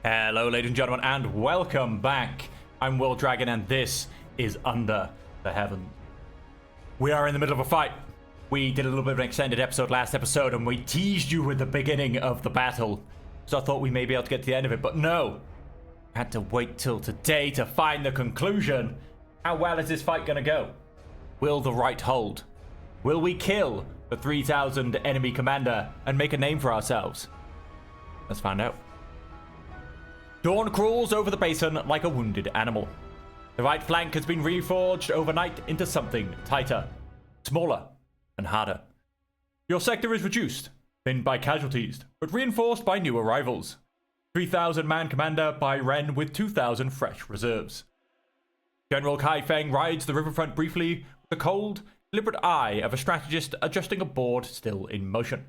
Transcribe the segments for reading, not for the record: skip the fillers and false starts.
Hello, ladies and gentlemen, and welcome back. I'm Will Dragon, and this is Under the Heavens. We are in the middle of a fight. We did a little bit of an extended episode last episode, and we teased you with the beginning of the battle. So I thought we may be able to get to the end of it, but no. I had to wait till today to find the conclusion. How well is this fight going to go? Will the right hold? Will we kill the 3,000 enemy commander and make a name for ourselves? Let's find out. Dawn crawls over the basin like a wounded animal. The right flank has been reforged overnight into something tighter, smaller, and harder. Your sector is reduced, thinned by casualties, but reinforced by new arrivals. 3,000 man commander by Ren with 2,000 fresh reserves. General Kai Feng rides the riverfront briefly with the cold, deliberate eye of a strategist adjusting a board still in motion.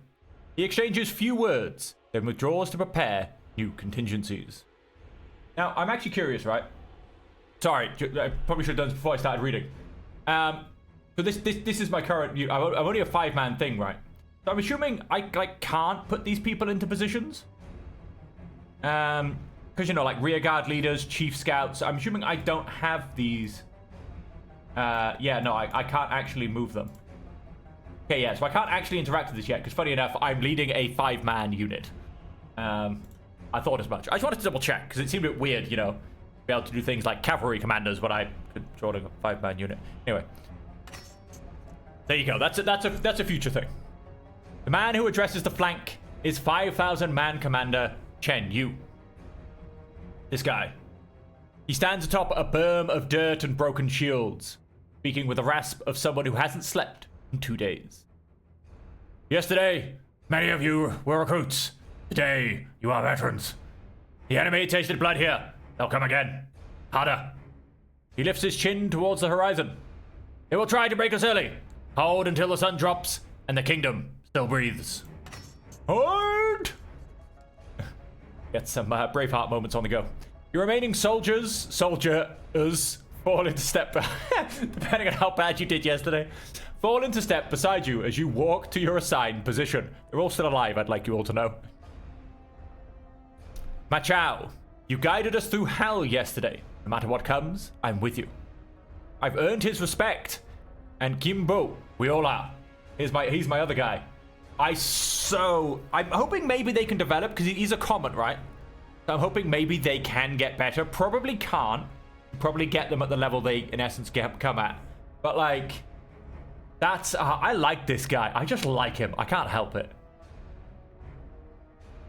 He exchanges few words, then withdraws to prepare new contingencies. Now, I'm actually curious, right? Sorry, I probably should have done this before I started reading. So this is my current... I'm only a 5-man thing, right? So I'm assuming I can't put these people into positions. Because, you know, like rearguard leaders, chief scouts. I'm assuming I don't have these. Yeah, no, I can't actually move them. Okay, yeah, so I can't actually interact with this yet, because funny enough, I'm leading a 5-man unit. I thought as much. I just wanted to double check, because it seemed a bit weird, you know, be able to do things like cavalry commanders when I controlling a 5-man unit. Anyway. There you go. That's a future thing. The man who addresses the flank is 5,000 man commander Chen Yu. This guy. He stands atop a berm of dirt and broken shields, speaking with the rasp of someone who hasn't slept in 2 days. Yesterday, many of you were recruits. Today, you are veterans. The enemy tasted blood here. They'll come again. Harder. He lifts his chin towards the horizon. They will try to break us early. Hold until the sun drops and the kingdom still breathes. Hold! Get some Braveheart moments on the go. Your remaining soldiers fall into step, depending on how bad you did yesterday, fall into step beside you as you walk to your assigned position. They're all still alive, I'd like you all to know. Ma Chao, you guided us through hell yesterday. No matter what comes, I'm with you. I've earned his respect. And Kimbo, we all are. He's my other guy. I'm hoping maybe they can develop, because he's a common, right? So I'm hoping maybe they can get better. Probably can't. Probably get them at the level they, in essence, come at. But, like, that's... I like this guy. I just like him. I can't help it.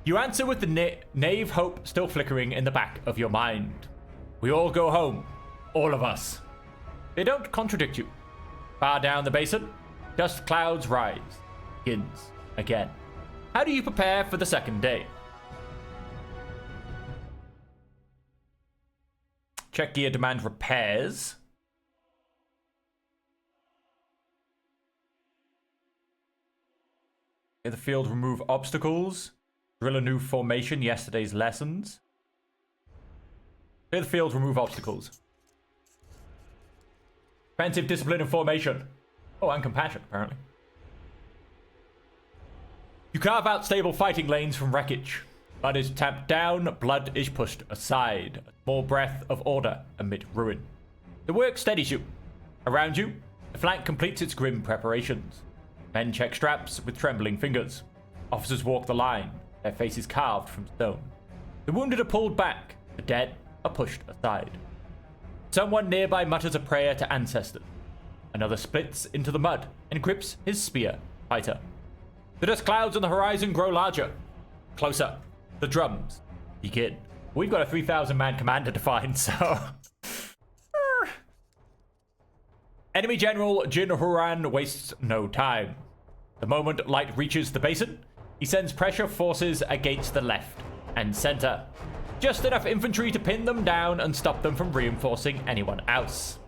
You answer with the naive hope still flickering in the back of your mind. We all go home. All of us. They don't contradict you. Far down the basin, dust clouds rise. Begins again. How do you prepare for the second day? Check gear demand repairs. In the field, remove obstacles. Drill a new formation, yesterday's lessons. Clear the field, remove obstacles. Defensive discipline and formation. Oh, and compassion, apparently. You carve out stable fighting lanes from wreckage. Blood is tamped down, blood is pushed aside. A small breath of order amid ruin. The work steadies you. Around you, the flank completes its grim preparations. Men check straps with trembling fingers. Officers walk the line, their faces carved from stone. The wounded are pulled back, the dead are pushed aside. Someone nearby mutters a prayer to ancestors. Another splits into the mud and grips his spear tighter. The dust clouds on the horizon grow larger. Closer. The drums begin. We've got a 3,000-man commander to find, so... Enemy General Jin Huran wastes no time. The moment light reaches the basin, he sends pressure forces against the left and center. Just enough infantry to pin them down and stop them from reinforcing anyone else.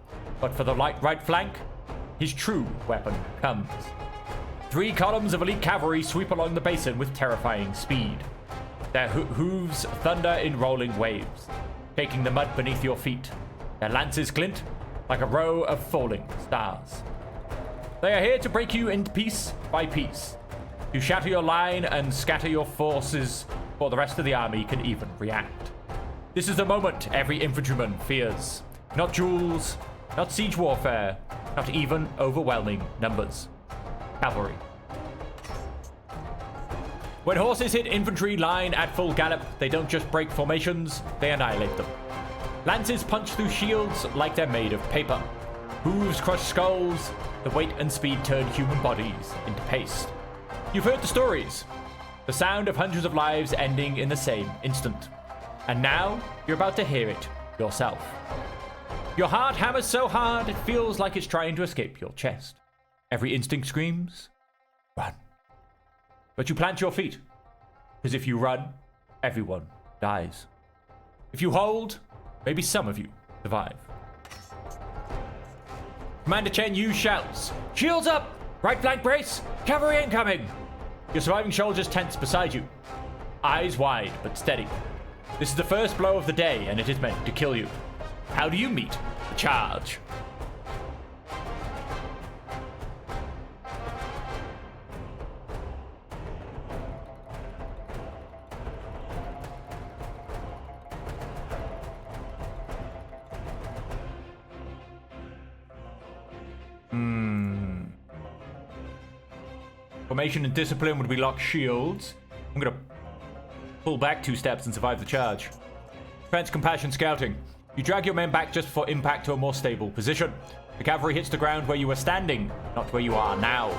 But for the right flank, his true weapon comes. 3 columns of elite cavalry sweep along the basin with terrifying speed. Their hooves thunder in rolling waves, shaking the mud beneath your feet. Their lances glint like a row of falling stars. They are here to break you into piece by piece, to shatter your line and scatter your forces before the rest of the army can even react. This is the moment every infantryman fears. Not duels, not siege warfare, not even overwhelming numbers. Cavalry. When horses hit infantry line at full gallop, they don't just break formations, they annihilate them. Lances punch through shields like they're made of paper. Hooves crush skulls. The weight and speed turn human bodies into paste. You've heard the stories. The sound of hundreds of lives ending in the same instant. And now, you're about to hear it yourself. Your heart hammers so hard, it feels like it's trying to escape your chest. Every instinct screams, run. But you plant your feet, because if you run, everyone dies. If you hold, maybe some of you survive. Commander Chen Yu shouts, shields up! Right flank brace! Cavalry incoming! Your surviving soldiers tense beside you. Eyes wide, but steady. This is the first blow of the day, and it is meant to kill you. How do you meet the charge? Formation and discipline would be lock shields. I'm gonna pull back 2 steps and survive the charge. Defense, compassion, scouting. You drag your men back just before impact to a more stable position. The cavalry hits the ground where you were standing, not where you are now.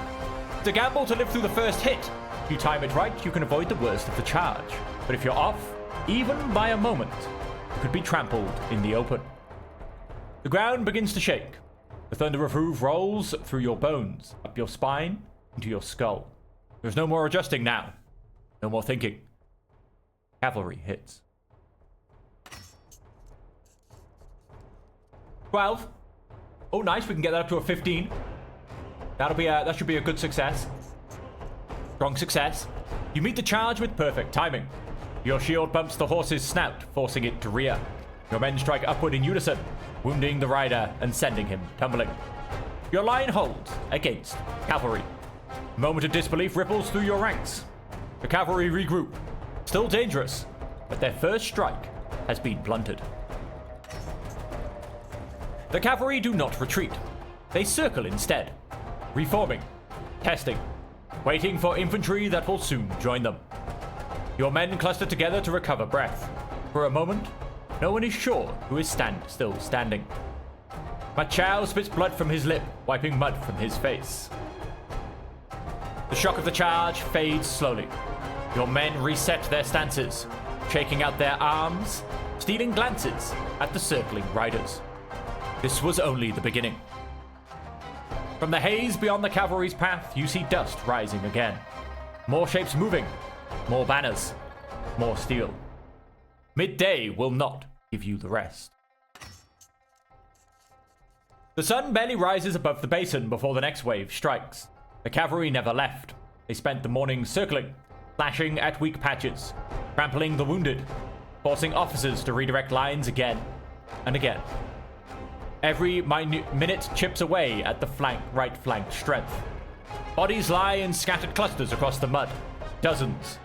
It's a gamble to live through the first hit. If you time it right, you can avoid the worst of the charge. But if you're off, even by a moment, you could be trampled in the open. The ground begins to shake. The thunder of hoof rolls through your bones, up your spine, into your skull. There's no more adjusting now. No more thinking. Cavalry hits. 12. Oh, nice. We can get that up to a 15. That should be a good success. Strong success. You meet the charge with perfect timing. Your shield bumps the horse's snout, forcing it to rear. Your men strike upward in unison, wounding the rider and sending him tumbling. Your line holds against cavalry. A moment of disbelief ripples through your ranks. The cavalry regroup. Still dangerous, but their first strike has been blunted. The cavalry do not retreat. They circle instead, reforming, testing, waiting for infantry that will soon join them. Your men cluster together to recover breath. For a moment, no one is sure who is still standing. Ma Chao spits blood from his lip, wiping mud from his face. The shock of the charge fades slowly. Your men reset their stances, shaking out their arms, stealing glances at the circling riders. This was only the beginning. From the haze beyond the cavalry's path, you see dust rising again. More shapes moving, more banners, more steel. Midday will not give you the rest. The sun barely rises above the basin before the next wave strikes. The cavalry never left. They spent the morning circling, slashing at weak patches, trampling the wounded, forcing officers to redirect lines again and again. Every minute chips away at the right flank strength. Bodies lie in scattered clusters across the mud. Dozens,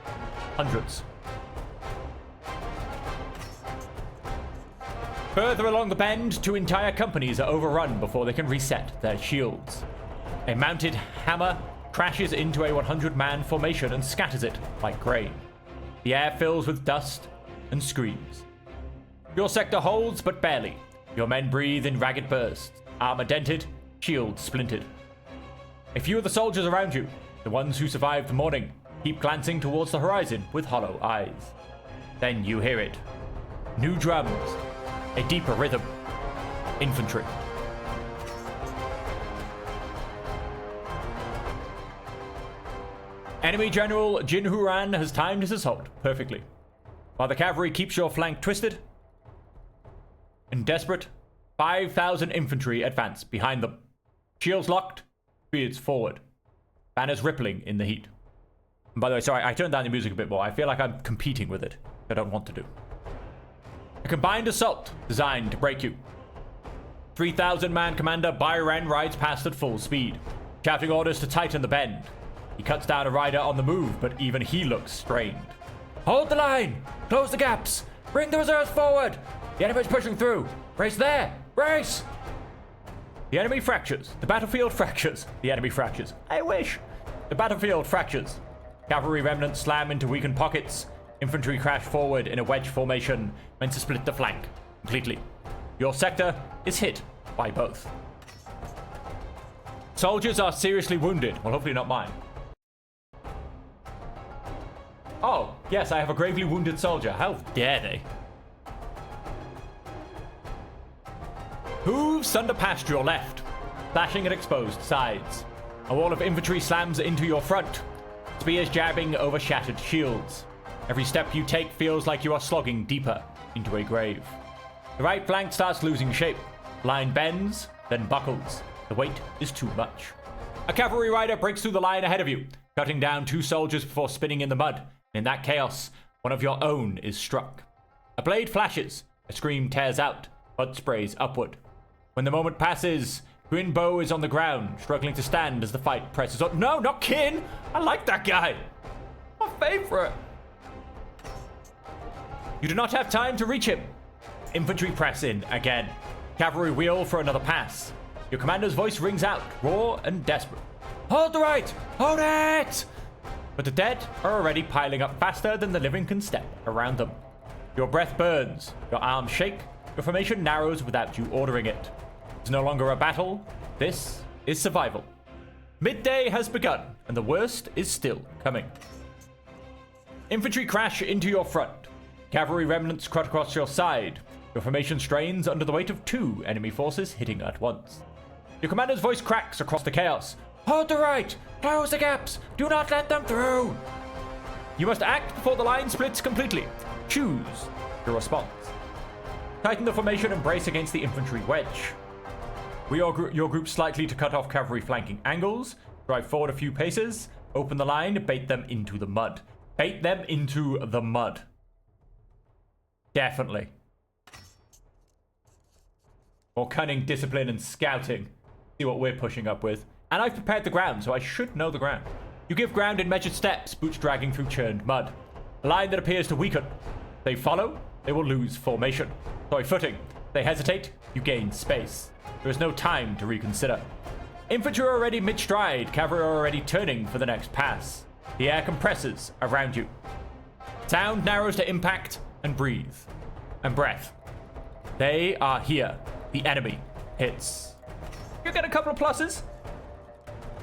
hundreds. Further along the bend, 2 entire companies are overrun before they can reset their shields. A mounted hammer crashes into a 100-man formation and scatters it like grain. The air fills with dust and screams. Your sector holds, but barely. Your men breathe in ragged bursts, armor dented, shields splintered. A few of the soldiers around you, the ones who survived the morning, keep glancing towards the horizon with hollow eyes. Then you hear it. New drums, a deeper rhythm. Infantry. Enemy General Jin Huran has timed his assault perfectly. While the cavalry keeps your flank twisted and desperate, 5,000 infantry advance behind them. Shields locked, spears forward. Banners rippling in the heat. And by the way, sorry, I turned down the music a bit more. I feel like I'm competing with it. I don't want to do. A combined assault designed to break you. 3,000-man commander Byron rides past at full speed, shouting orders to tighten the bend. He cuts down a rider on the move, but even he looks strained. Hold the line! Close the gaps! Bring the reserves forward! The enemy's pushing through! Race there! Race! The enemy fractures. The battlefield fractures. The enemy fractures. I wish. The battlefield fractures. Cavalry remnants slam into weakened pockets. Infantry crash forward in a wedge formation, meant to split the flank completely. Your sector is hit by both. Soldiers are seriously wounded. Well, hopefully not mine. Oh, yes, I have a gravely wounded soldier. How dare they? Hooves thunder past your left, flashing at exposed sides. A wall of infantry slams into your front, spears jabbing over shattered shields. Every step you take feels like you are slogging deeper into a grave. The right flank starts losing shape. Line bends, then buckles. The weight is too much. A cavalry rider breaks through the line ahead of you, cutting down 2 soldiers before spinning in the mud. In that chaos, one of your own is struck. A blade flashes, a scream tears out, blood sprays upward. When the moment passes, Grinbo is on the ground, struggling to stand as the fight presses on. No, not Kin! I like that guy! My favorite! You do not have time to reach him. Infantry press in again. Cavalry wheel for another pass. Your commander's voice rings out, raw and desperate. Hold the right! Hold it! But the dead are already piling up faster than the living can step around them. Your breath burns, your arms shake, your formation narrows without you ordering it. It's no longer a battle, this is survival. Midday has begun, and the worst is still coming. Infantry crash into your front. Cavalry remnants cut across your side. Your formation strains under the weight of 2 enemy forces hitting at once. Your commander's voice cracks across the chaos. Hold the right! Close the gaps! Do not let them through! You must act before the line splits completely. Choose your response. Tighten the formation and brace against the infantry wedge. Your group slightly to cut off cavalry flanking angles. Drive forward a few paces. Open the line. Bait them into the mud. Bait them into the mud. Definitely. More cunning, discipline, and scouting. See what we're pushing up with. And I've prepared the ground, so I should know the ground. You give ground in measured steps, boots dragging through churned mud. A line that appears to weaken. They follow, they will lose formation. Sorry, footing. They hesitate, you gain space. There is no time to reconsider. Infantry are already mid-stride, cavalry are already turning for the next pass. The air compresses around you. Sound narrows to impact and breathe. And breath. They are here. The enemy hits. You get a couple of pluses.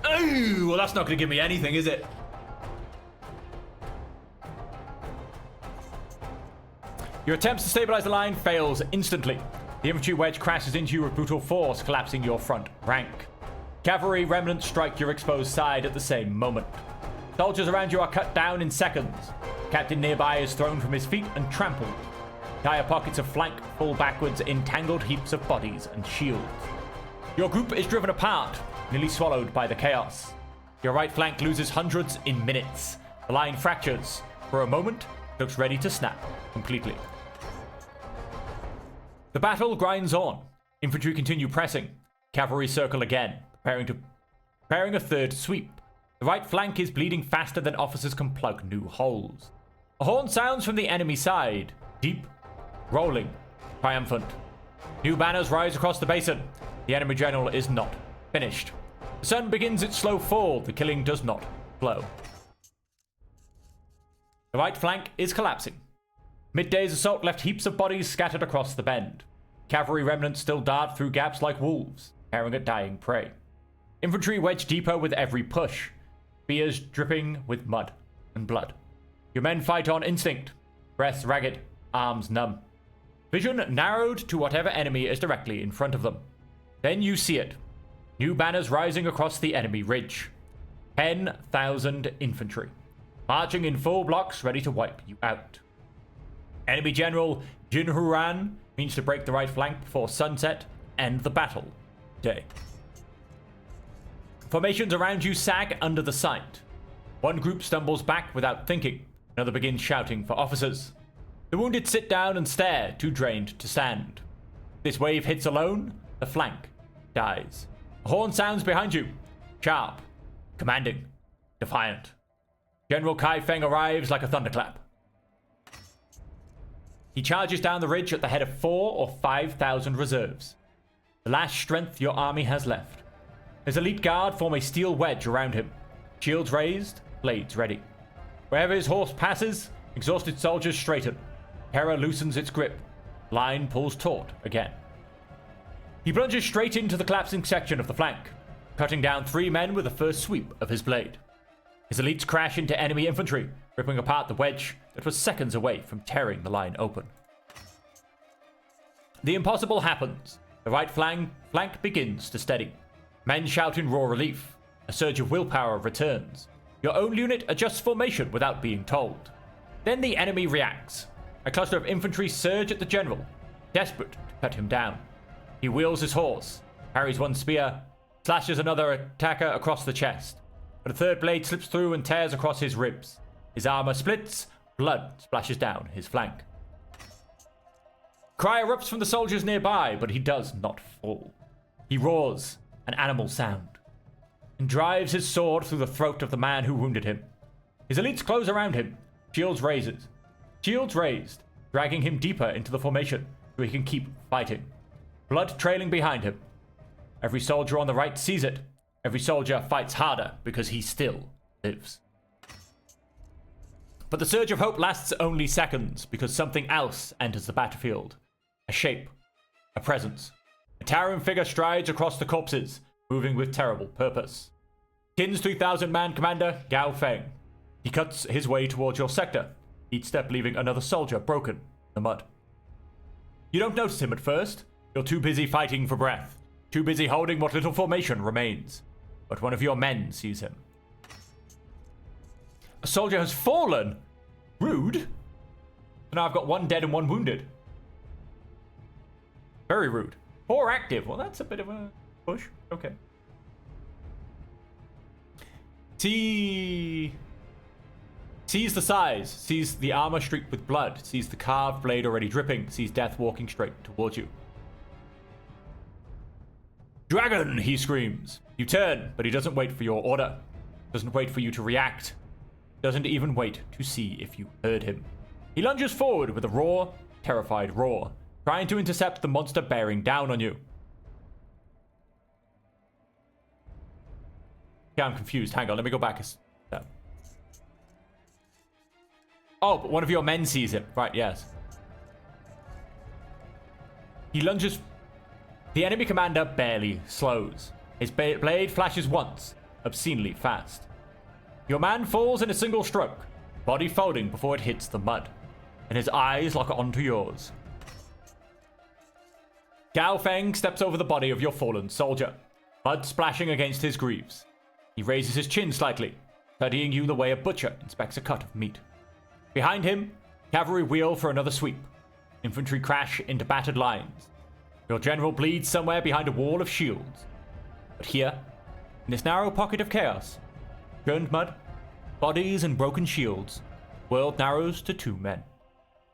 Ooh, well, that's not going to give me anything, is it? Your attempts to stabilize the line fails instantly. The infantry wedge crashes into you with brutal force, collapsing your front rank. Cavalry remnants strike your exposed side at the same moment. Soldiers around you are cut down in seconds. Captain nearby is thrown from his feet and trampled. Entire pockets of flank fall backwards in tangled heaps of bodies and shields. Your group is driven apart, nearly swallowed by the chaos. Your right flank loses hundreds in minutes. The line fractures. For a moment, it looks ready to snap completely. The battle grinds on. Infantry continue pressing. Cavalry circle again, preparing a third sweep. The right flank is bleeding faster than officers can plug new holes. A horn sounds from the enemy side. Deep, rolling, triumphant. New banners rise across the basin. The enemy general is not finished. The sun begins its slow fall. The killing does not flow. The right flank is collapsing. Midday's assault left heaps of bodies scattered across the bend. Cavalry remnants still dart through gaps like wolves, tearing at dying prey. Infantry wedge deeper with every push. Spears dripping with mud and blood. Your men fight on instinct. Breaths ragged, arms numb. Vision narrowed to whatever enemy is directly in front of them. Then you see it. New banners rising across the enemy ridge. 10,000 infantry. Marching in full blocks, ready to wipe you out. Enemy General Jinhuran means to break the right flank before sunset, end the battle. Day. Formations around you sag under the sight. One group stumbles back without thinking. Another begins shouting for officers. The wounded sit down and stare, too drained to stand. This wave hits alone, the flank dies. A horn sounds behind you. Sharp, commanding, defiant. General Kai Feng arrives like a thunderclap. He charges down the ridge at the head of 4,000 or 5,000 reserves. The last strength your army has left. His elite guard form a steel wedge around him. Shields raised, blades ready. Wherever his horse passes, exhausted soldiers straighten. Terror loosens its grip. Line pulls taut again. He plunges straight into the collapsing section of the flank, cutting down 3 men with the first sweep of his blade. His elites crash into enemy infantry, ripping apart the wedge that was seconds away from tearing the line open. The impossible happens. The right flank begins to steady. Men shout in raw relief. A surge of willpower returns. Your own unit adjusts formation without being told. Then the enemy reacts. A cluster of infantry surge at the general, desperate to cut him down. He wheels his horse, parries one spear, slashes another attacker across the chest. But a third blade slips through and tears across his ribs. His armor splits, blood splashes down his flank. Cry erupts from the soldiers nearby, but he does not fall. He roars, an animal sound, and drives his sword through the throat of the man who wounded him. His elites close around him, shields raised, dragging him deeper into the formation so he can keep fighting. Blood trailing behind him. Every soldier on the right sees it. Every soldier fights harder because he still lives. But the surge of hope lasts only seconds because something else enters the battlefield. A shape, a presence. A towering figure strides across the corpses, moving with terrible purpose. Qin's 3,000-man commander, Gao Feng. He cuts his way towards your sector, each step leaving another soldier broken in the mud. You don't notice him at first. You're too busy fighting for breath, too busy holding what little formation remains. But one of your men sees him. A soldier has fallen? Rude. And now I've got 1 dead and 1 wounded. Very rude. 4 active. Well, that's a bit of a push. Okay. Sees the size, sees the armor streaked with blood, sees the carved blade already dripping, sees death walking straight towards you. Dragon, he screams. You turn, but he doesn't wait for your order. Doesn't wait for you to react. Doesn't even wait to see if you heard him. He lunges forward with a raw, terrified roar, trying to intercept the monster bearing down on you. Yeah, I'm confused. Hang on, let me go back a step. Oh, but one of your men sees him. Right, yes. He lunges. The enemy commander barely slows. His blade flashes once, obscenely fast. Your man falls in a single stroke, body folding before it hits the mud, and his eyes lock onto yours. Gao Feng steps over the body of your fallen soldier, blood splashing against his greaves. He raises his chin slightly, studying you the way a butcher inspects a cut of meat. Behind him, cavalry wheel for another sweep. Infantry crash into battered lines. Your general bleeds somewhere behind a wall of shields. But here, in this narrow pocket of chaos, churned mud, bodies and broken shields, the world narrows to 2 men.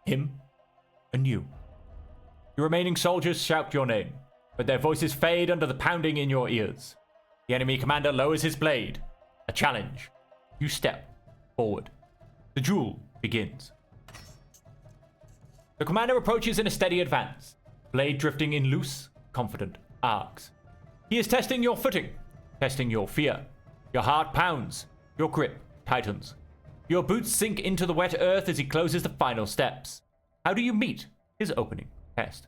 Him and you. The remaining soldiers shout your name, but their voices fade under the pounding in your ears. The enemy commander lowers his blade. A challenge. You step forward. The duel begins. The commander approaches in a steady advance, blade drifting in loose, confident arcs. He is testing your footing, testing your fear. Your heart pounds, your grip tightens. Your boots sink into the wet earth as he closes the final steps. How do you meet his opening test?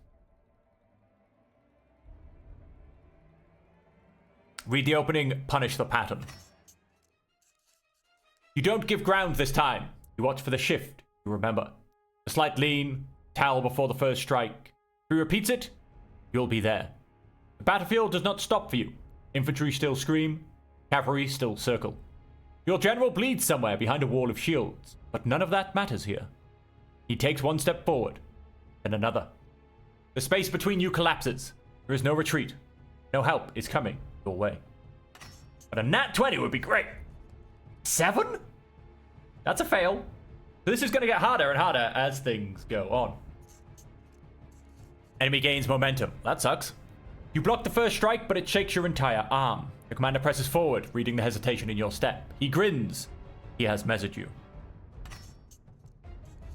Read the opening, punish the pattern. You don't give ground this time. You watch for the shift, you remember. A slight lean, towel before the first strike. If he repeats it, you'll be there. The battlefield does not stop for you. Infantry still scream, cavalry still circle. Your general bleeds somewhere behind a wall of shields, but none of that matters here. He takes 1 step forward, then another. The space between you collapses. There is no retreat. No help is coming your way. But a nat 20 would be great. 7? That's a fail. So this is going to get harder and harder as things go on. Enemy gains momentum. That sucks. You block the first strike, but it shakes your entire arm. The commander presses forward, reading the hesitation in your step. He grins. He has measured you.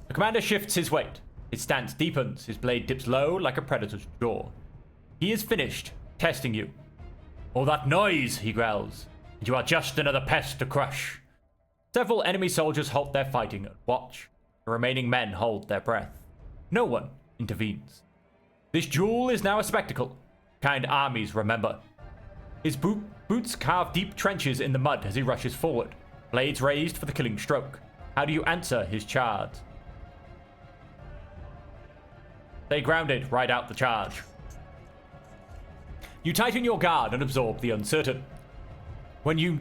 The commander shifts his weight. His stance deepens. His blade dips low like a predator's jaw. He is finished, testing you. All that noise, he growls. And you are just another pest to crush. Several enemy soldiers halt their fighting and watch. The remaining men hold their breath. No one intervenes. This duel is now a spectacle. Kind armies remember. His boots carve deep trenches in the mud as he rushes forward, blades raised for the killing stroke. How do you answer his charge? Stay grounded, ride out the charge. You tighten your guard and absorb the uncertain. What you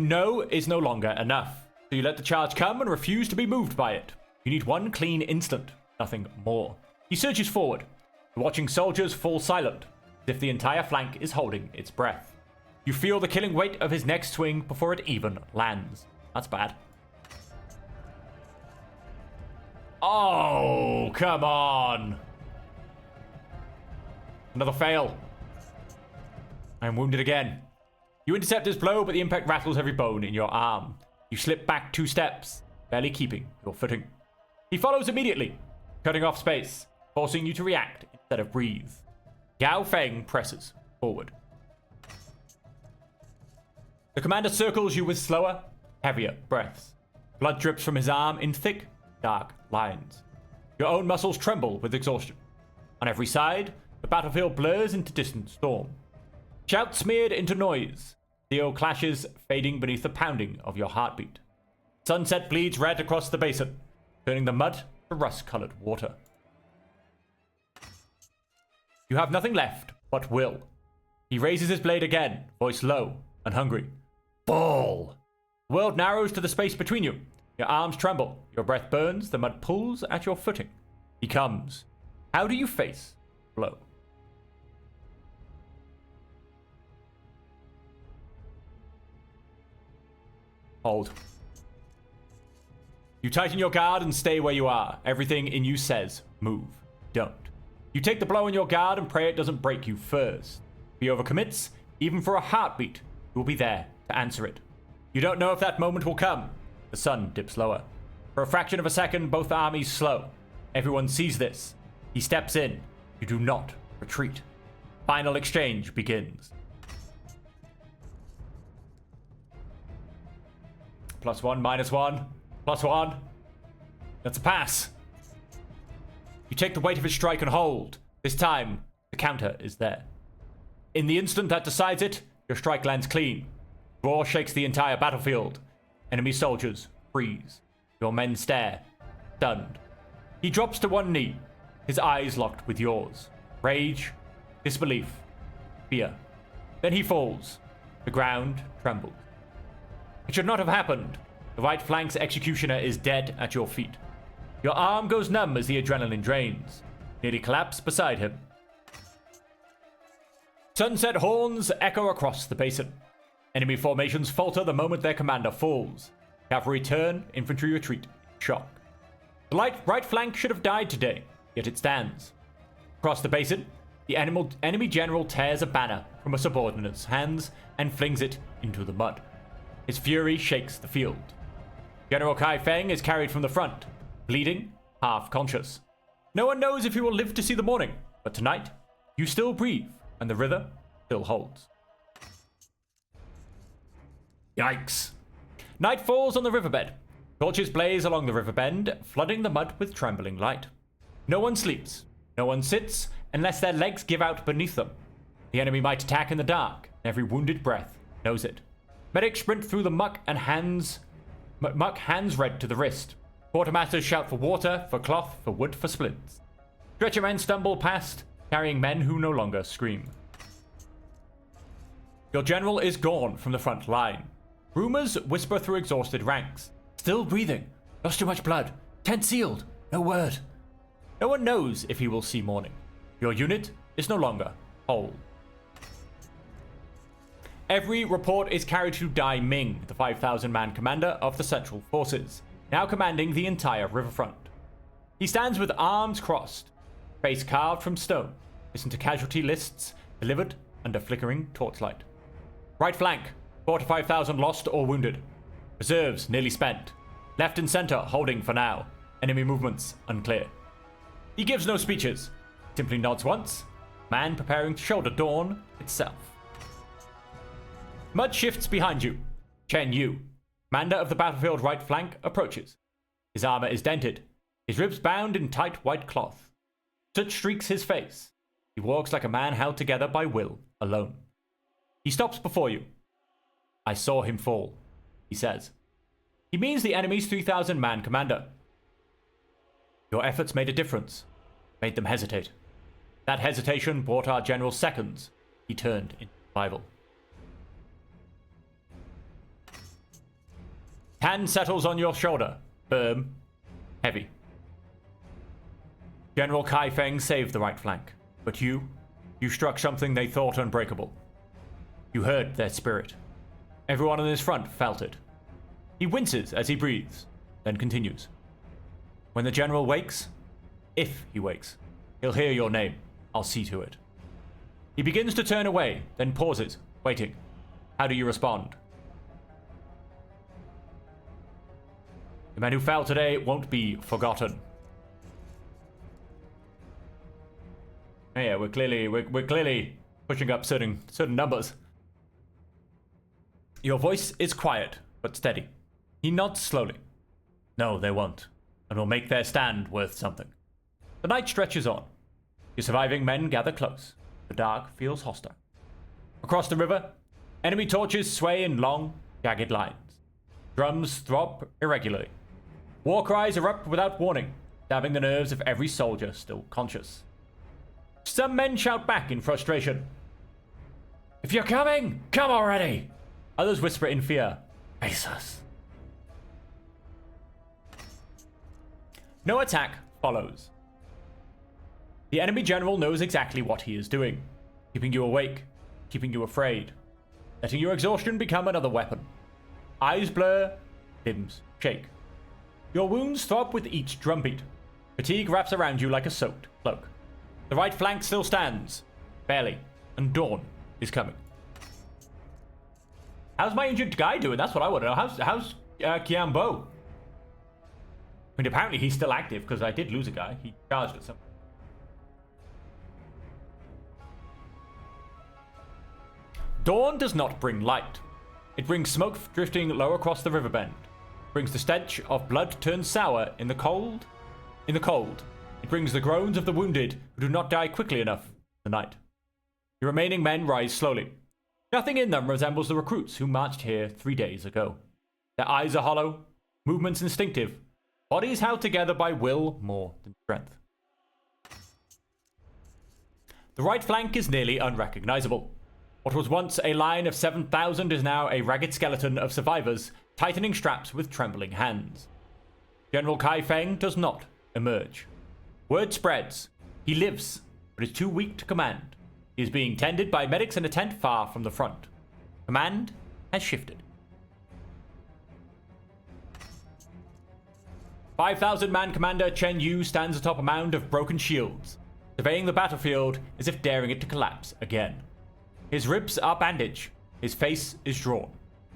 know is no longer enough, so you let the charge come and refuse to be moved by it. You need one clean instant, nothing more. He surges forward, watching soldiers fall silent, as if the entire flank is holding its breath. You feel the killing weight of his next swing before it even lands. That's bad. Oh, come on. Another fail. I am wounded again. You intercept his blow, but the impact rattles every bone in your arm. You slip back 2 steps, barely keeping your footing. He follows immediately, cutting off space, forcing you to react instead of breathe. Gao Feng presses forward. The commander circles you with slower, heavier breaths. Blood drips from his arm in thick, dark lines. Your own muscles tremble with exhaustion. On every side, the battlefield blurs into distant storm. Shouts smeared into noise. Steel clashes fading beneath the pounding of your heartbeat. Sunset bleeds red across the basin, turning the mud to rust-colored water. You have nothing left but will. He raises his blade again, voice low and hungry. Fall! The world narrows to the space between you. Your arms tremble, your breath burns, the mud pulls at your footing. He comes. How do you face blow? Hold. You tighten your guard and stay where you are. Everything in you says, move. Don't. You take the blow in your guard and pray it doesn't break you first. If he overcommits, even for a heartbeat, you will be there to answer it. You don't know if that moment will come. The sun dips lower. For a fraction of a second, both armies slow. Everyone sees this. He steps in. You do not retreat. Final exchange begins. +1, -1, +1. That's a pass. You take the weight of his strike and hold. This time, the counter is there. In the instant that decides it, your strike lands clean. Roar shakes the entire battlefield. Enemy soldiers freeze. Your men stare, stunned. He drops to one knee, his eyes locked with yours. Rage, disbelief, fear. Then he falls. The ground trembles. It should not have happened. The right flank's executioner is dead at your feet. Your arm goes numb as the adrenaline drains. Nearly collapse beside him. Sunset horns echo across the basin. Enemy formations falter the moment their commander falls. Cavalry turn, infantry retreat, shock. The right flank should have died today, yet it stands. Across the basin, the enemy general tears a banner from a subordinate's hands and flings it into the mud. His fury shakes the field. General Kai Feng is carried from the front, bleeding, half conscious. No one knows if he will live to see the morning, but tonight, you still breathe, and the river still holds. Yikes. Night falls on the riverbed. Torches blaze along the river bend, flooding the mud with trembling light. No one sleeps. No one sits, unless their legs give out beneath them. The enemy might attack in the dark, and every wounded breath knows it. Medics sprint through the muck hands red to the wrist. Quartermasters shout for water, for cloth, for wood, for splints. Stretcher men stumble past, carrying men who no longer scream. Your general is gone from the front line. Rumors whisper through exhausted ranks. Still breathing. Lost too much blood. Tent sealed. No word. No one knows if he will see morning. Your unit is no longer whole. Every report is carried to Dai Ming, the 5,000-man commander of the Central Forces, now commanding the entire riverfront. He stands with arms crossed, face carved from stone, listen to casualty lists delivered under flickering torchlight. Right flank, 4,000 to 5,000 lost or wounded. Reserves nearly spent. Left and center holding for now. Enemy movements unclear. He gives no speeches. Simply nods once. Man preparing to shoulder dawn itself. Mud shifts behind you. Chen Yu, commander of the battlefield right flank, approaches. His armor is dented. His ribs bound in tight white cloth. Soot streaks his face. He walks like a man held together by will, alone. He stops before you. I saw him fall, he says. He means the enemy's 3,000-man commander. Your efforts made a difference. Made them hesitate. That hesitation brought our general seconds. He turned into survival. Hand settles on your shoulder. Firm. Heavy. General Kai Feng saved the right flank. But you struck something they thought unbreakable. You heard their spirit. Everyone on his front felt it. He winces as he breathes, then continues. When the general wakes, if he wakes, he'll hear your name. I'll see to it. He begins to turn away, then pauses, waiting. How do you respond? The men who fell today won't be forgotten. Yeah, we're clearly pushing up certain numbers. Your voice is quiet, but steady. He nods slowly. No, they won't, and will make their stand worth something. The night stretches on. Your surviving men gather close. The dark feels hostile. Across the river, enemy torches sway in long, jagged lines. Drums throb irregularly. War cries erupt without warning, stabbing the nerves of every soldier still conscious. Some men shout back in frustration. If you're coming, come already! Others whisper in fear. Face us. No attack follows. The enemy general knows exactly what he is doing. Keeping you awake, keeping you afraid. Letting your exhaustion become another weapon. Eyes blur, limbs shake. Your wounds throb with each drumbeat. Fatigue wraps around you like a soaked cloak. The right flank still stands, barely, and dawn is coming. How's my injured guy doing? That's what I want to know. How's Kian Bo? I mean, apparently he's still active because I did lose a guy. He charged at some. Dawn does not bring light. It brings smoke drifting low across the river bend. It brings the stench of blood turned sour in the cold. It brings the groans of the wounded who do not die quickly enough in the night. The remaining men rise slowly. Nothing in them resembles the recruits who marched here 3 days ago. Their eyes are hollow, movements instinctive, bodies held together by will more than strength. The right flank is nearly unrecognizable. What was once a line of 7,000 is now a ragged skeleton of survivors, tightening straps with trembling hands. General Kai Feng does not emerge. Word spreads. He lives, but is too weak to command. He is being tended by medics in a tent far from the front. Command has shifted. 5,000-man commander Chen Yu stands atop a mound of broken shields, surveying the battlefield as if daring it to collapse again. His ribs are bandaged. His face is drawn.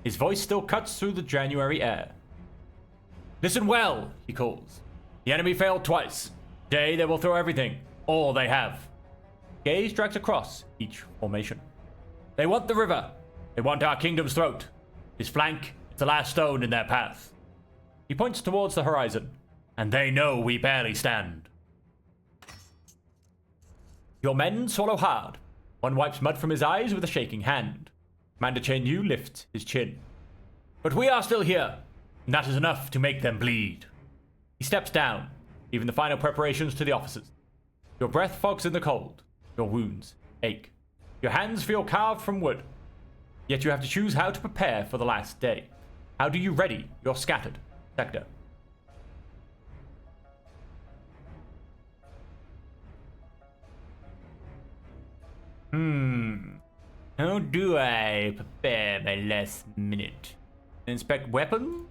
His voice still cuts through the January air. Listen well, he calls. The enemy failed twice. Today they will throw everything, all they have. Gaze drags across each formation. They want the river. They want our kingdom's throat. His flank is the last stone in their path. He points towards the horizon, and they know we barely stand. Your men swallow hard. One wipes mud from his eyes with a shaking hand. Commander Chen Yu lifts his chin. But we are still here, and that is enough to make them bleed. He steps down, leaving the final preparations to the officers. Your breath fogs in the cold. Your wounds ache. Your hands feel carved from wood. Yet you have to choose how to prepare for the last day. How do you ready your scattered sector? How do I prepare my last minute? Inspect weapon?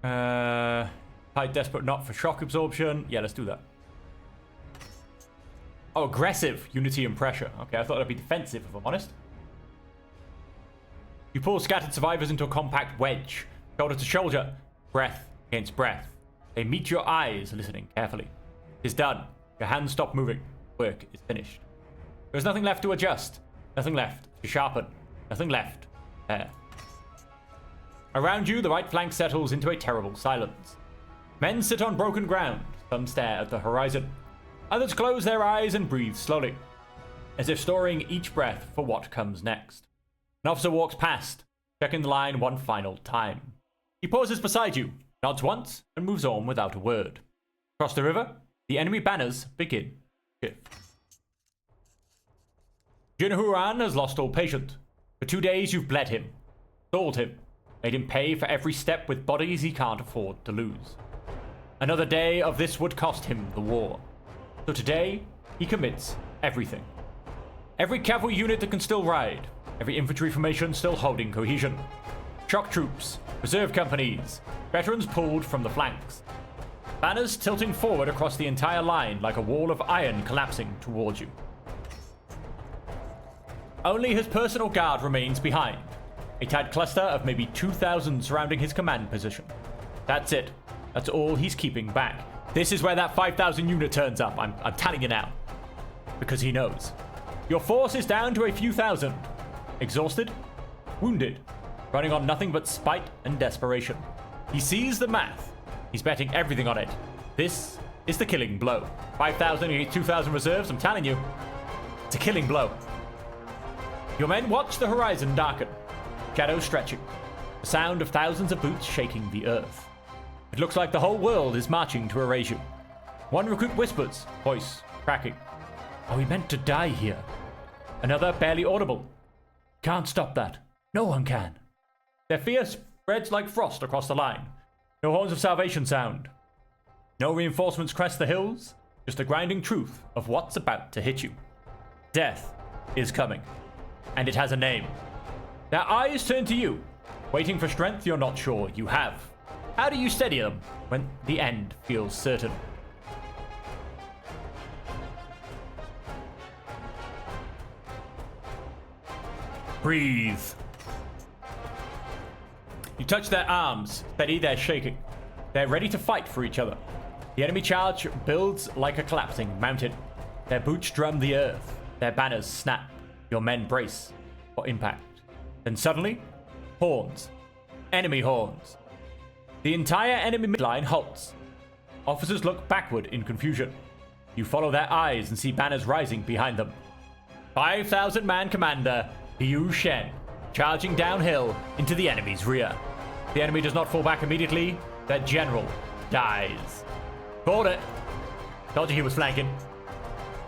High desperate knot for shock absorption. Yeah, let's do that. Oh, aggressive. Unity and pressure. Okay, I thought that'd be defensive, if I'm honest. You pull scattered survivors into a compact wedge, shoulder to shoulder. breath against breath. They meet your eyes, listening carefully. It is done. Your hands stop moving. Work is finished. There is nothing left to adjust. Nothing left to sharpen. Nothing left there. Around you, the right flank settles into a terrible silence. Men sit on broken ground. Some stare at the horizon. Others close their eyes and breathe slowly, as if storing each breath for what comes next. An officer walks past, checking the line one final time. He pauses beside you, nods once, and moves on without a word. Across the river, the enemy banners begin to shift. Jinhuran has lost all patience. For 2 days you've bled him, stalled him, made him pay for every step with bodies he can't afford to lose. Another day of this would cost him the war. So today, he commits everything. Every cavalry unit that can still ride, every infantry formation still holding cohesion. Shock troops, reserve companies, veterans pulled from the flanks. Banners tilting forward across the entire line like a wall of iron collapsing towards you. Only his personal guard remains behind. A tight cluster of maybe 2,000 surrounding his command position. That's it. That's all he's keeping back. This is where that 5,000 unit turns up, I'm telling you now. Because he knows. Your force is down to a few thousand. Exhausted, wounded, running on nothing but spite and desperation. He sees the math. He's betting everything on it. This is the killing blow. 5,000 against 2,000 reserves, I'm telling you. It's a killing blow. Your men watch the horizon darken, shadows stretching, the sound of thousands of boots shaking the earth. It looks like the whole world is marching to erase you. One recruit whispers, voice cracking. Are we meant to die here? Another barely audible. Can't stop that. No one can. Their fear spreads like frost across the line. No horns of salvation sound. No reinforcements crest the hills. Just the grinding truth of what's about to hit you. Death is coming. And it has a name. Their eyes turn to you, waiting for strength you're not sure you have. How do you steady them when the end feels certain? Breathe. You touch their arms, steady their shaking. They're ready to fight for each other. The enemy charge builds like a collapsing mountain. Their boots drum the earth. Their banners snap. Your men brace for impact. Then suddenly, horns. Enemy horns. The entire enemy midline halts. Officers look backward in confusion. You follow their eyes and see banners rising behind them. 5,000 man commander Liu Shen charging downhill into the enemy's rear. The enemy does not fall back immediately. Their general dies. Called it. Told you he was flanking.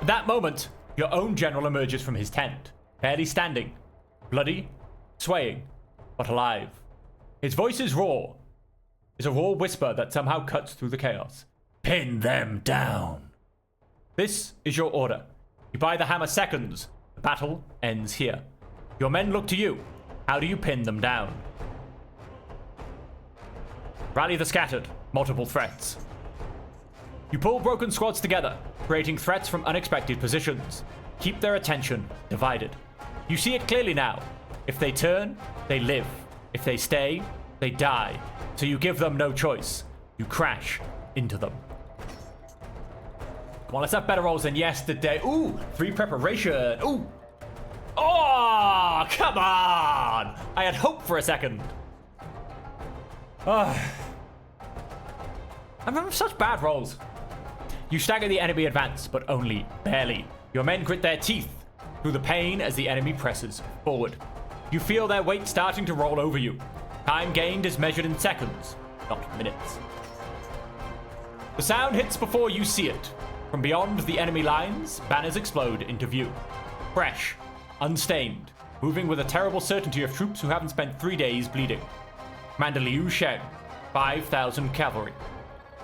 At that moment, your own general emerges from his tent, barely standing, bloody, swaying, but alive. His voice is raw. Is a raw whisper that somehow cuts through the chaos. Pin them down. This is your order. You buy the hammer seconds. The battle ends here. Your men look to you. How do you pin them down? Rally the scattered. Multiple threats. You pull broken squads together, creating threats from unexpected positions. Keep their attention divided. You see it clearly now. If they turn, they live. If they stay, they die. So you give them no choice. You crash into them. Come on, let's have better rolls than yesterday. Ooh, 3 preparation. Ooh. Oh, come on. I had hope for a second. I'm having such bad rolls. You stagger the enemy advance, but only barely. Your men grit their teeth through the pain as the enemy presses forward. You feel their weight starting to roll over you. Time gained is measured in seconds, not minutes. The sound hits before you see it. From beyond the enemy lines, banners explode into view. Fresh, unstained, moving with a terrible certainty of troops who haven't spent 3 days bleeding. Commander Liu Sheng, 5,000 cavalry.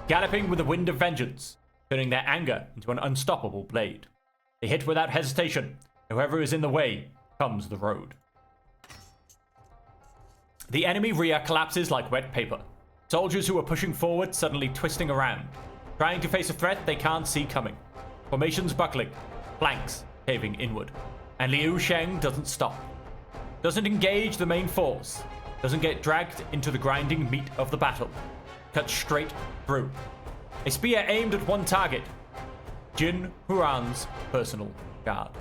Galloping with the wind of vengeance, turning their anger into an unstoppable blade. They hit without hesitation. Whoever is in the way comes the road. The enemy rear collapses like wet paper. Soldiers who are pushing forward suddenly twisting around, trying to face a threat they can't see coming. Formations buckling, flanks caving inward. And Liu Sheng doesn't stop. Doesn't engage the main force. Doesn't get dragged into the grinding meat of the battle. cut straight through. A spear aimed at one target, Jin Huran's personal guard.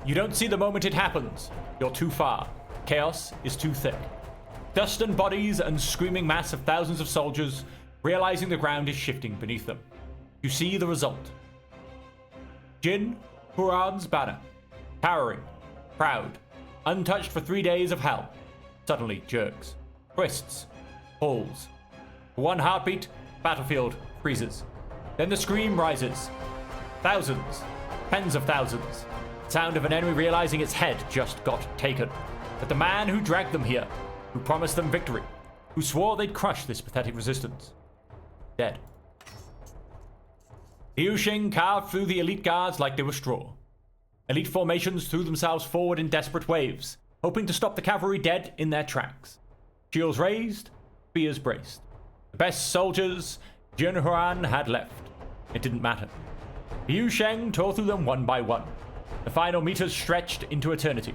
You don't see the moment it happens. You're too far. Chaos is too thick. Dust and bodies and screaming mass of thousands of soldiers, realizing the ground is shifting beneath them. You see the result. Jin Huran's banner, towering, proud, untouched for 3 days of hell, suddenly jerks, twists, pulls. For one heartbeat, battlefield freezes. Then the scream rises. Thousands, tens of thousands. Sound of an enemy realizing its head just got taken. But the man who dragged them here, who promised them victory, who swore they'd crush this pathetic resistance, dead. Liu Xing carved through the elite guards like they were straw. Elite formations threw themselves forward in desperate waves, hoping to stop the cavalry dead in their tracks. Shields raised, spears braced. The best soldiers Jin Huran had left. It didn't matter. Liu Sheng tore through them one by one. The final meters stretched into eternity.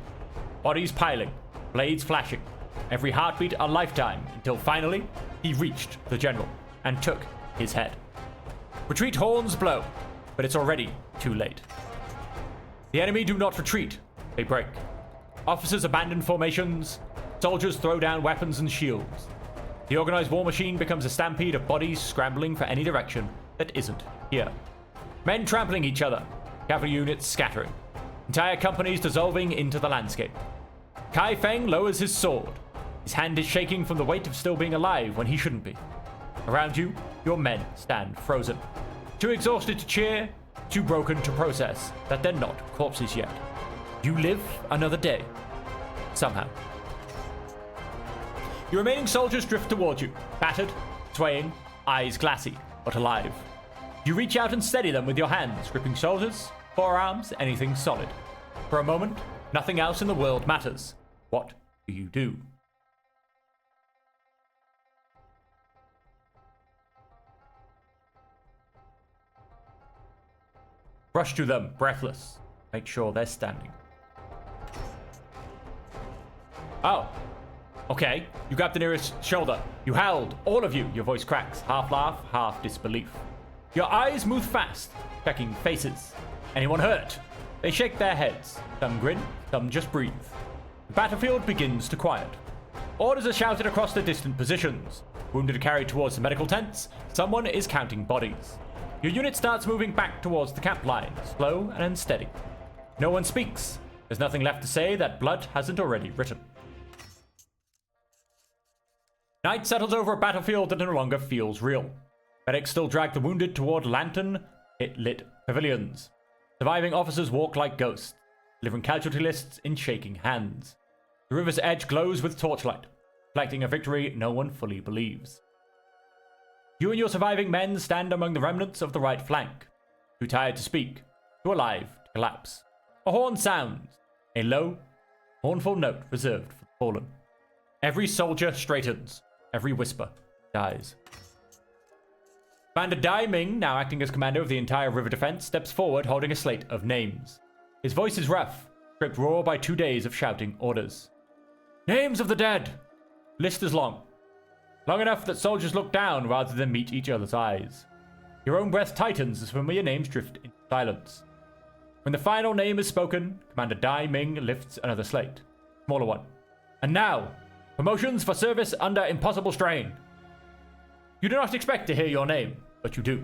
Bodies piling, blades flashing, every heartbeat a lifetime, until finally he reached the general and took his head. Retreat horns blow, but it's already too late. The enemy do not retreat, they break. Officers abandon formations, soldiers throw down weapons and shields. The organized war machine becomes a stampede of bodies scrambling for any direction that isn't here. Men trampling each other, cavalry units scattering, entire companies dissolving into the landscape. Kai Feng lowers his sword. His hand is shaking from the weight of still being alive when he shouldn't be. Around you, your men stand frozen. Too exhausted to cheer, too broken to process that they're not corpses yet. You live another day. Somehow. Your remaining soldiers drift towards you, battered, swaying, eyes glassy, but alive. You reach out and steady them with your hands, gripping shoulders, forearms, anything solid. For a moment, nothing else in the world matters. What do you do? Rush to them, breathless. Make sure they're standing. Oh. Okay. You grabbed the nearest shoulder. You howled. All of you. Your voice cracks. Half laugh, half disbelief. Your eyes move fast, checking faces. Anyone hurt? They shake their heads. Some grin, some just breathe. The battlefield begins to quiet. Orders are shouted across the distant positions. Wounded are carried towards the medical tents. Someone is counting bodies. Your unit starts moving back towards the camp line, slow and unsteady. No one speaks. There's nothing left to say that blood hasn't already written. Night settles over a battlefield that no longer feels real. Medics still drag the wounded toward lantern-lit pavilions. Surviving officers walk like ghosts, delivering casualty lists in shaking hands. The river's edge glows with torchlight, reflecting a victory no one fully believes. You and your surviving men stand among the remnants of the right flank, too tired to speak, too alive to collapse. A horn sounds, a low, mournful note reserved for the fallen. Every soldier straightens, every whisper dies. Commander Dai Ming, now acting as commander of the entire river defense, steps forward holding a slate of names. His voice is rough, stripped raw by 2 days of shouting orders. Names of the dead! List is long. Long enough that soldiers look down rather than meet each other's eyes. Your own breath tightens as familiar names drift into silence. When the final name is spoken, Commander Dai Ming lifts another slate. Smaller one. And now, promotions for service under impossible strain. You do not expect to hear your name, but you do.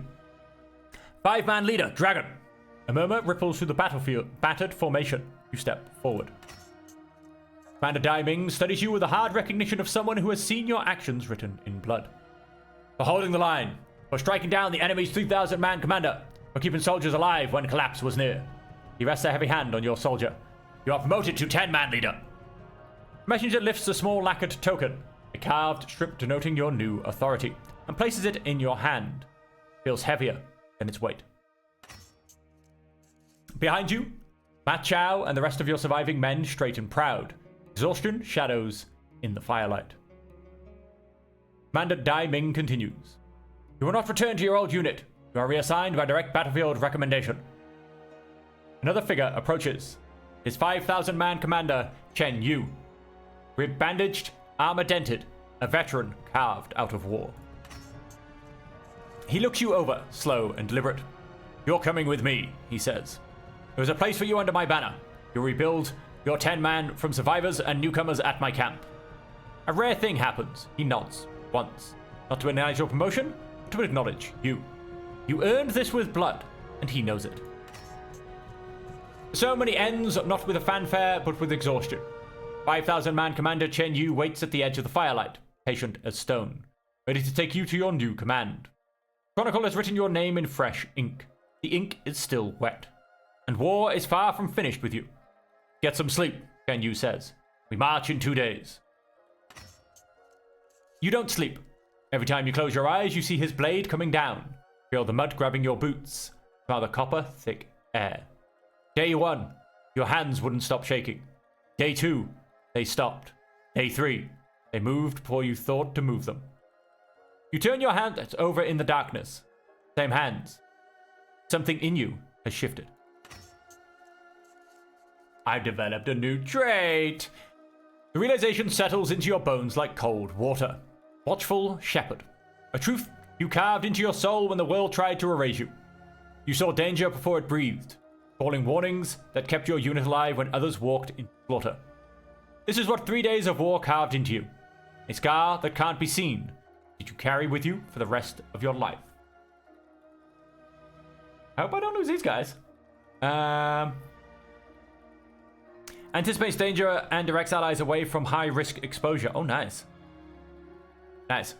5-man leader, Dragon. A murmur ripples through the battlefield, battered formation. You step forward. Commander Dai Ming studies you with a hard recognition of someone who has seen your actions written in blood. For holding the line, for striking down the enemy's 3,000-man commander, for keeping soldiers alive when collapse was near. He rests a heavy hand on your soldier. You are promoted to 10-man leader. Messenger lifts a small lacquered token, a carved strip denoting your new authority, and places it in your hand. It feels heavier than its weight. Behind you, Ma Chao and the rest of your surviving men straight and proud. Exhaustion shadows in the firelight. Commander Dai Ming continues. You will not return to your old unit. You are reassigned by direct battlefield recommendation. Another figure approaches. His 5,000-man commander, Chen Yu. Rib bandaged, armor dented, a veteran carved out of war. He looks you over, slow and deliberate. You're coming with me, he says. There's a place for you under my banner. You'll rebuild your 10-man from survivors and newcomers at my camp. A rare thing happens. He nods, once. Not to acknowledge your promotion, but to acknowledge you. You earned this with blood, and he knows it. The ceremony ends not with a fanfare, but with exhaustion. 5,000-man Commander Chen Yu waits at the edge of the firelight, patient as stone, ready to take you to your new command. Chronicle has written your name in fresh ink. The ink is still wet, and war is far from finished with you. Get some sleep, Chen Yu says. We march in 2 days. You don't sleep. Every time you close your eyes, you see his blade coming down. Feel the mud grabbing your boots. Smell the copper, thick air. Day 1, your hands wouldn't stop shaking. Day 2, they stopped. Day 3, they moved before you thought to move them. You turn your hands over in the darkness. Same hands. Something in you has shifted. I've developed a new trait. The realization settles into your bones like cold water. Watchful shepherd. A truth you carved into your soul when the world tried to erase you. You saw danger before it breathed, calling warnings that kept your unit alive when others walked in slaughter. This is what 3 days of war carved into you. A scar that can't be seen, that you carry with you for the rest of your life. I hope I don't lose these guys. Anticipates danger and directs allies away from high-risk exposure. Oh, nice. Nice.